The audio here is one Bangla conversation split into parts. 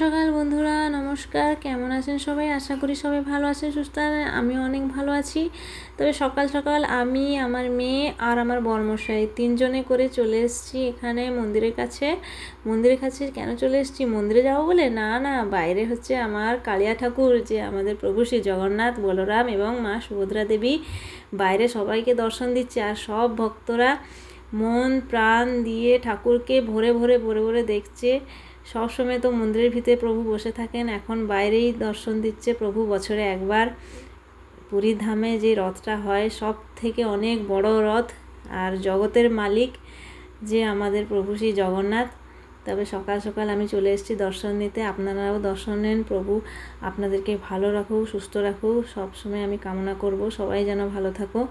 সকাল বন্ধুরা, নমস্কার। কেমন আছেন সবাই? আশা করি সবাই ভালো আছেন, সুস্থ আছেন। আমিও অনেক ভালো আছি। তবে সকাল সকাল আমি, আমার মেয়ে আর আমার বরমশাই তিনজনে করে চলে এসেছি এখানে মন্দিরের কাছে কেন চলে এসেছি? মন্দিরে যাবো বলে? না না, বাইরে হচ্ছে আমার কালিয়া ঠাকুর, যে আমাদের প্রভু শ্রী জগন্নাথ, বলরাম এবং মা সুভদ্রা দেবী বাইরে সবাইকে দর্শন দিচ্ছে। আর সব ভক্তরা মন প্রাণ দিয়ে ঠাকুরকে ভরে ভরে দেখছে। সবসময় তো মন্দিরের ভিতরে প্রভু বসে থাকেন, এখন বাইরেই দর্শন দিচ্ছে প্রভু। বছরে একবার পুরীর ধামে যে রথটা হয়, সব থেকে অনেক বড় রথ, আর জগতের মালিক যে আমাদের প্রভু শ্রী জগন্নাথ। তবে সকাল সকাল আমি চলে এসেছি দর্শন নিতে। আপনারাও দর্শন নেন। প্রভু আপনাদেরকে ভালো রাখুক, সুস্থ রাখুক, সবসময় আমি কামনা করব সবাই যেন ভালো থাকো।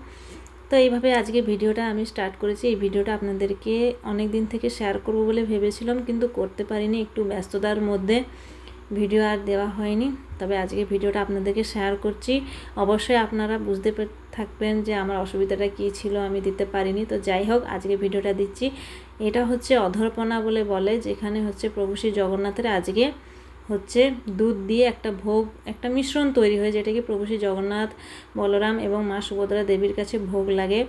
তো এইভাবে আজকে ভিডিওটা আমি স্টার্ট করেছি। এই ভিডিওটা আপনাদেরকে অনেক দিন থেকে শেয়ার করব বলে ভেবেছিলাম, কিন্তু করতে পারিনি, একটু ব্যস্ততার মধ্যে ভিডিও আর দেওয়া হয়নি। তবে আজকে ভিডিওটা আপনাদেরকে শেয়ার করছি। অবশ্যই আপনারা বুঝতে থাকবেন যে আমার অসুবিধাটা কী ছিল, আমি দিতে পারিনি। তো যাই হোক, আজকে ভিডিওটা দিচ্ছি। এটা হচ্ছে অধরপনা বলে, যেখানে হচ্ছে প্রভু শ্রী জগন্নাথের আজকে হচ্ছে দুধ দিয়ে একটা ভোগ, একটা মিশ্রণ তৈরি হয়, যেটাকে প্রভু শ্রী জগন্নাথ, বলরাম এবং মা সুভদ্রা দেবীর কাছে ভোগ লাগে।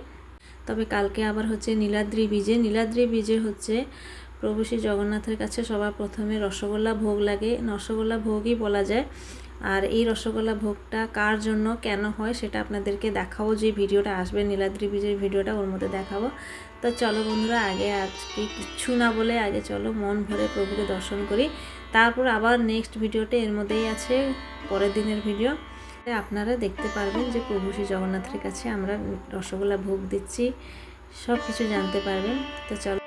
তবে কালকে আবার হচ্ছে নীলাদ্রি বীজে হচ্ছে প্রভু শ্রী জগন্নাথের কাছে সবার প্রথমে রসগোল্লা ভোগ লাগে। রসগোল্লা ভোগই বলা যায়। আর এই রসগোল্লা ভোগটা কার জন্য কেন হয় সেটা আপনাদেরকে দেখাবো, যে ভিডিওটা আসবে নীলাদ্রি বীজের ভিডিওটা, ওর মধ্যে দেখাবো। তো চলো বন্ধুরা, আজকে কিচ্ছু না বলে আগে চলো মন ভরে প্রভুকে দর্শন করি। তারপর আবার নেক্সট ভিডিওতে এর মধ্যেই আছে পরের দিনের ভিডিও, আপনারা দেখতে পারবেন যে প্রভু শ্রী জগন্নাথের কাছে আমরা রসগোল্লা ভোগ দিচ্ছি, সব কিছু জানতে পারবেন। তো চলো।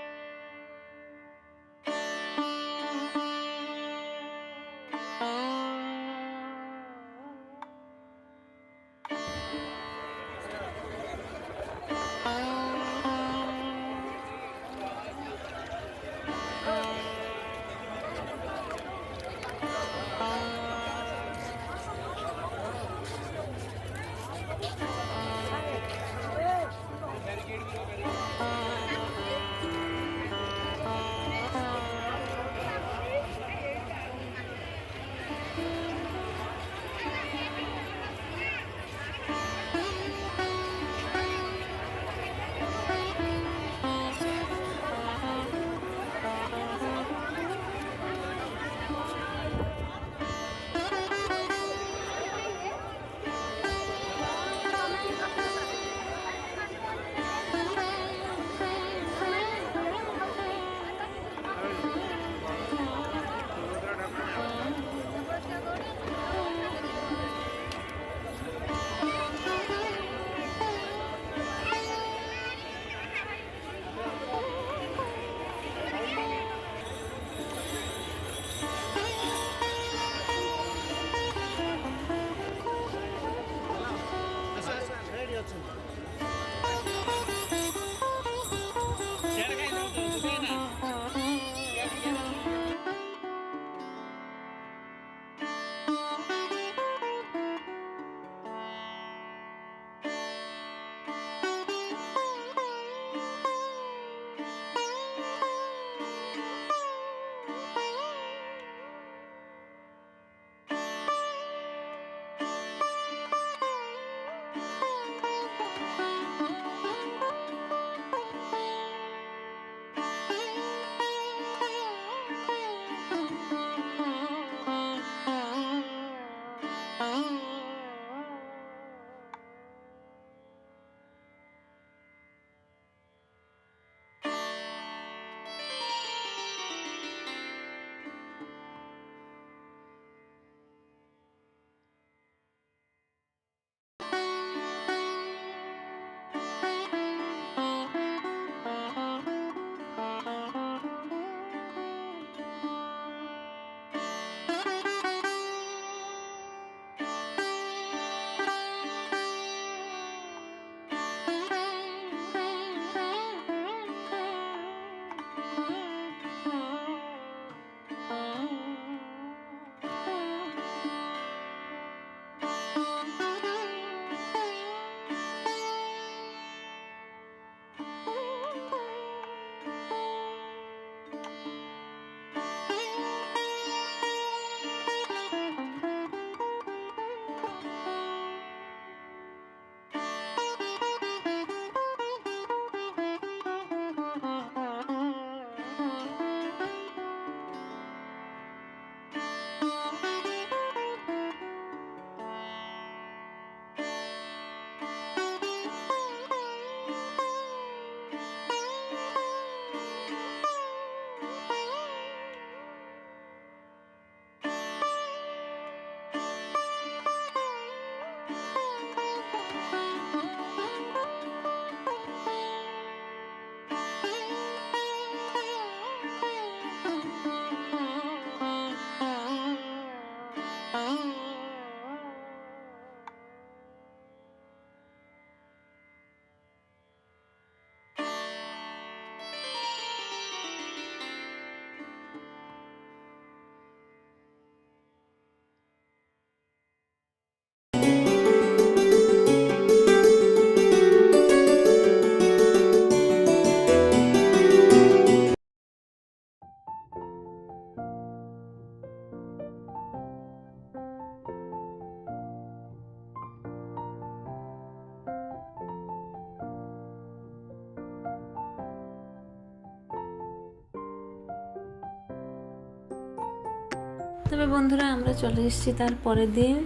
তবে বন্ধুরা আমরা চলে এসেছি তার পরের দিন।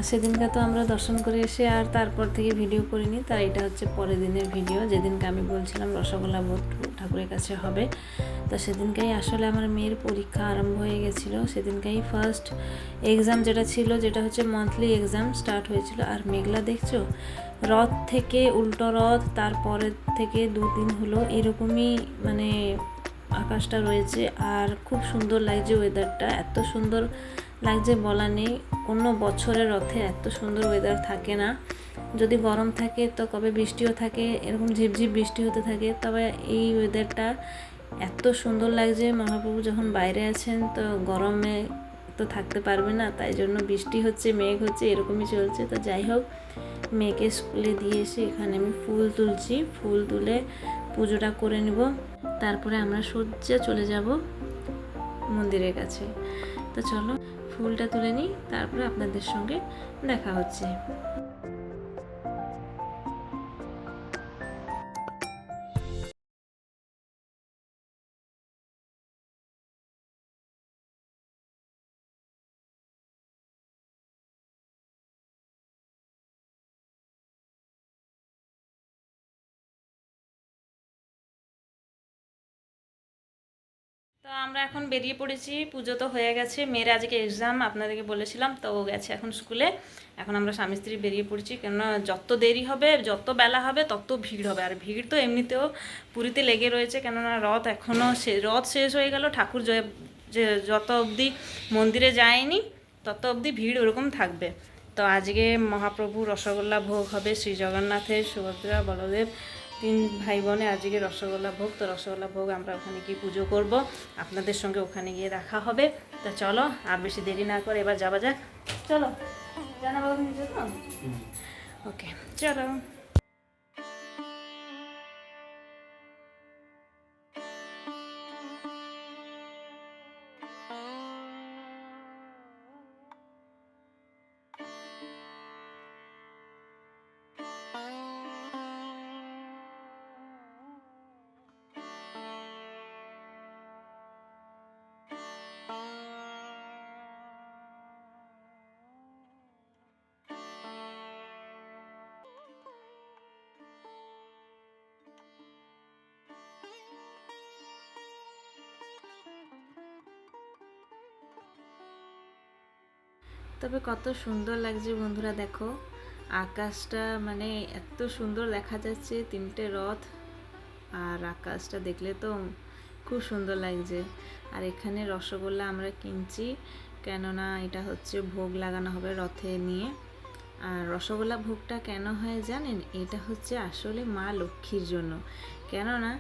সেদিনকে তো আমরা দর্শন করে এসে আর তারপর থেকে ভিডিও করিনি, তাই এটা হচ্ছে পরের দিনের ভিডিও। যেদিনকে আমি বলছিলাম রসগোল্লা ভোগ ঠাকুরের কাছে হবে, তো সেদিনকেই আসলে আমার মেয়ের পরীক্ষা আরম্ভ হয়ে গেছিলো। সেদিনকেই ফার্স্ট এক্সাম যেটা ছিল, যেটা হচ্ছে মান্থলি এক্সাম স্টার্ট হয়েছিল। আর মেঘলা দেখছো, রথ থেকে উল্টো রথ তারপরের থেকে 2 দিন হলো এরকমই মানে আকাশটা রয়েছে। আর খুব সুন্দর লাগছে ওয়েদারটা, এত সুন্দর লাগছে বলা নেই। কোনো বছরের রথে এত সুন্দর ওয়েদার থাকে না। যদি গরম থাকে তো কবে বৃষ্টিও থাকে, এরকম ঝিপঝিপ বৃষ্টি হতে থাকে, তবে এই ওয়েদারটা এত সুন্দর লাগছে। মহাপ্রভু যখন বাইরে আছেন তো গরমে তো থাকতে পারবে না, তাই জন্য বৃষ্টি হচ্ছে, মেঘ হচ্ছে, এরকমই চলছে। তো যাই হোক, মেয়েকে স্কুলে দিয়ে এসে এখানে আমি ফুল তুলছি। ফুল তুলে পুজোটা করে নেব, তারপরে আমরা সোজা চলে যাব মন্দিরের কাছে। তো চলো ফুলটা তুলে নিই, তারপরে আপনাদের সঙ্গে দেখা হচ্ছে। তো আমরা এখন বেরিয়ে পড়েছি, পুজো তো হয়ে গেছে। মেয়ের আজকে এক্সাম আপনাদেরকে বলেছিলাম, তো ও গেছে এখন স্কুলে। এখন আমরা স্বামী স্ত্রী বেরিয়ে পড়েছি, কেননা যত দেরি হবে, যত বেলা হবে, তত ভিড় হবে। আর ভিড় তো এমনিতেও পুরীতে লেগে রয়েছে, কেননা রথ এখনও রথ শেষ হয়ে গেল, ঠাকুর যে যত অবধি মন্দিরে যায়নি তত অবধি ভিড় ওরকম থাকবে। তো আজকে মহাপ্রভু রসগোল্লা ভোগ হবে, শ্রী জগন্নাথের, সুভদ্রা, বলদেব 3 ভাই বোনে আজকে রসগোল্লা ভোগ। তো রসগোল্লা ভোগ আমরা ওখানে গিয়ে পুজো করব, আপনাদের সঙ্গে ওখানে গিয়ে দেখা হবে। তা চলো আর বেশি দেরি না করে এবার যাওয়া যাক। চলো জানা বাবু নিজে তো ওকে, চলো। তবে কত সুন্দর লাগছে বন্ধুরা, দেখো আকাশটা মানে এত সুন্দর দেখা যাচ্ছে, 3টে রথ, আর আকাশটা দেখলে তো খুব সুন্দর লাগছে। আর এখানে রসগোল্লা আমরা কিনছি, কেননা এটা হচ্ছে ভোগ লাগানো হবে রথে নিয়ে। আর রসগোল্লা ভোগটা কেন হয় জানেন? এটা হচ্ছে আসলে মা লক্ষ্মীর জন্য। কেননা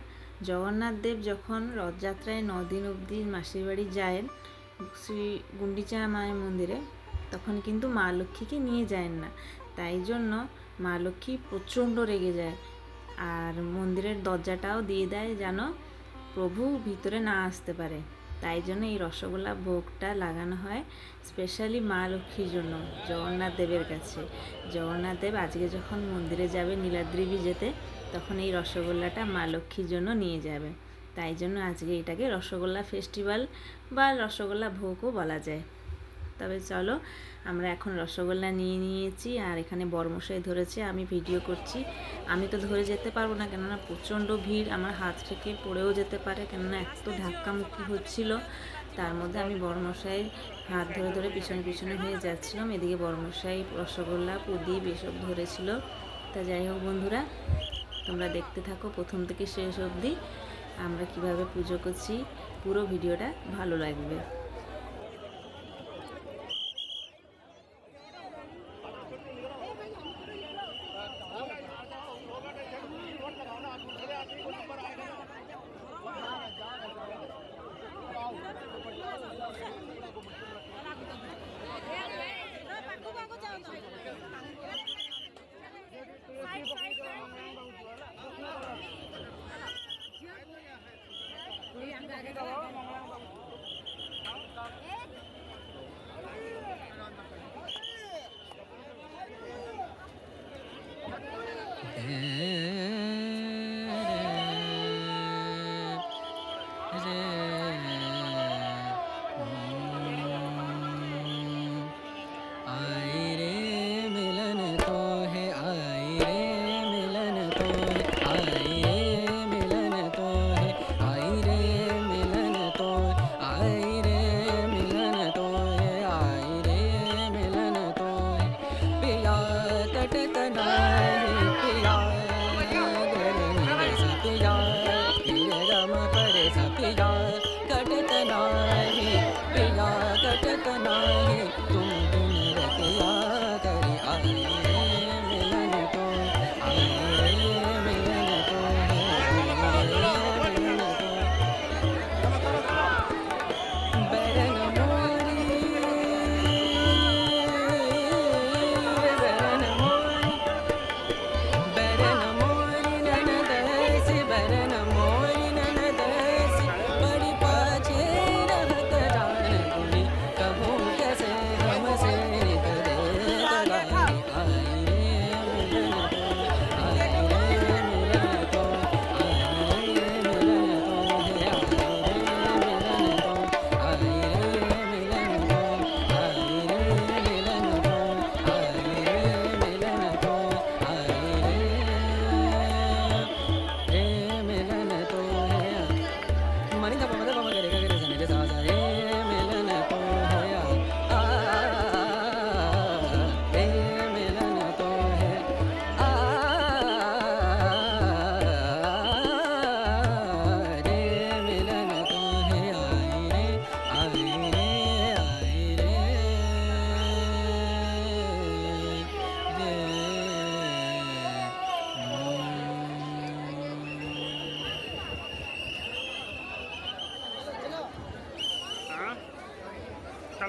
জগন্নাথ দেব যখন রথযাত্রায় 9 দিন অবধি মাসির বাড়ি যায় শ্রী গুন্ডিচা মায়ের মন্দিরে, তখন কিন্তু মা লক্ষ্মীকে নিয়ে যায় না। তাই জন্য মা লক্ষ্মী প্রচণ্ড রেগে যায়, আর মন্দিরের দরজাটাও দিয়ে দেয় যেন প্রভু ভিতরে না আসতে পারে। তাই জন্য এই রসগোল্লা ভোগটা লাগানো হয় স্পেশালি মা লক্ষ্মীর জন্য, জগন্নাথ দেবের কাছে। জগন্নাথ দেব আজকে যখন মন্দিরে যাবে নীলাদ্রি বিজেতে, তখন এই রসগোল্লাটা মা লক্ষ্মীর জন্য নিয়ে যাবে। তাই জন্য আজকে এটাকে রসগোল্লা ফেস্টিভ্যাল বা রসগোল্লা ভোগও বলা যায়। তবে চলো, আমরা এখন রসগোল্লা নিয়ে নিয়েছি, আর এখানে বরমশাই ধরেছে, আমি ভিডিও করছি। আমি তো ধরে যেতে পারবো না, কেননা প্রচণ্ড ভিড়, আমার হাত থেকে পড়েও যেতে পারে, কেননা এত ধাক্কামুক্কি হচ্ছিল। তার মধ্যে আমি বরমশাই হাত ধরে ধরে পিছনে পিছনে হয়ে যাচ্ছিলাম, এদিকে বরমশাই রসগোল্লা, প্রদীপ এসব ধরেছিল। তা যাই হোক বন্ধুরা, তোমরা দেখতে থাকো প্রথম থেকে শেষ অবধি আমরা কিভাবে পুজো করছি, পুরো ভিডিওটা ভালো লাগবে।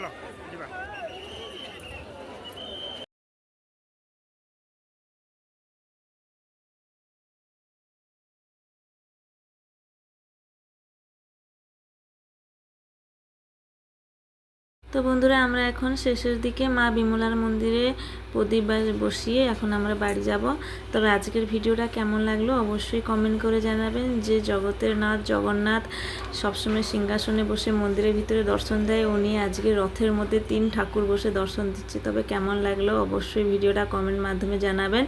ଚାଲ ଯିବା। তো বন্ধুরা আমরা এখন শেষের দিকে মা বিমলার মন্দিরে প্রদীপ বসিয়ে এখন আমরা বাড়ি যাব। তবে আজকের ভিডিওটা কেমন লাগলো অবশ্যই কমেন্ট করে জানাবেন। যে জগতের নাথ জগন্নাথ সবসময় সিংহাসনে বসে মন্দিরের ভিতরে দর্শন দেয়, উনি আজকে রথের মধ্যে 3 ঠাকুর বসে দর্শন দিচ্ছে। তবে কেমন লাগলো অবশ্যই ভিডিওটা কমেন্ট মাধ্যমে জানাবেন।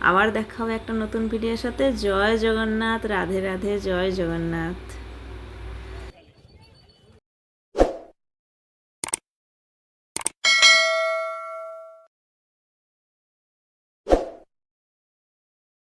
আবার দেখা হবে একটা নতুন ভিডিওর সাথে। জয় জগন্নাথ, রাধে রাধে, জয় জগন্নাথ।